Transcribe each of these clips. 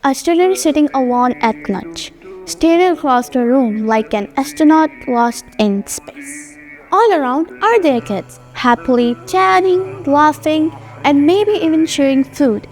A student sitting alone at lunch, staring across the room like an astronaut lost in space. All around are their kids, happily chatting, laughing, and maybe even sharing food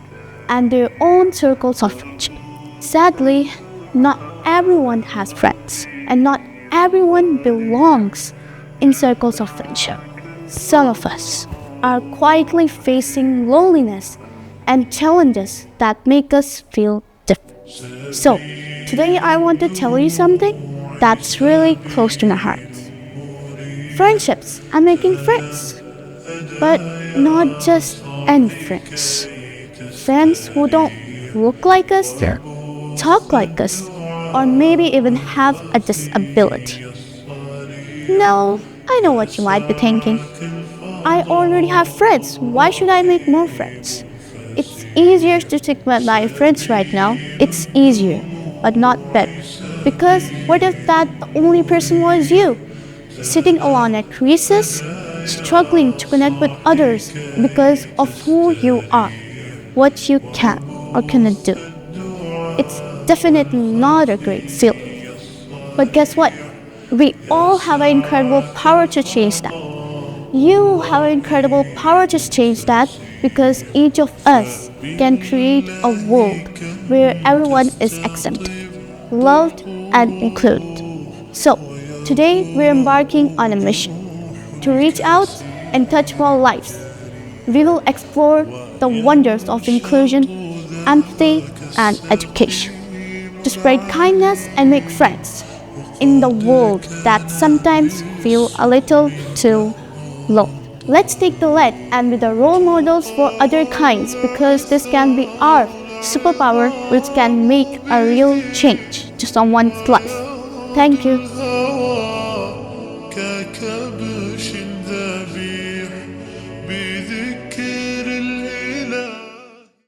and their own circles of friendship. Sadly, not everyone has friends, and not everyone belongs in circles of friendship. Some of us are quietly facing loneliness and challenges that make us feel different. So, today I want to tell you something that's really close to my heart. Friendships. I'm making friends. But not just any friends. Friends who don't look like us, talk like us, or maybe even have a disability. No, I know what you might be thinking. I already have friends. Why should I make more friends? It's easier to stick with my friends right now. It's easier, but not better. Because what if that the only person was you? Sitting alone at recess, struggling to connect with others because of who you are, what you can or cannot do. It's definitely not a great feeling. But guess what? We all have an incredible power to change that. You have an incredible power to change that because each of us can create a world where everyone is accepted, loved, and included. So, today we're embarking on a mission to reach out and touch more lives. We will explore the wonders of inclusion, empathy, and education to spread kindness and make friends in the world that sometimes feel a little too low. Let's take the lead and be the role models for other kinds because this can be our superpower which can make a real change to someone's life. Thank you.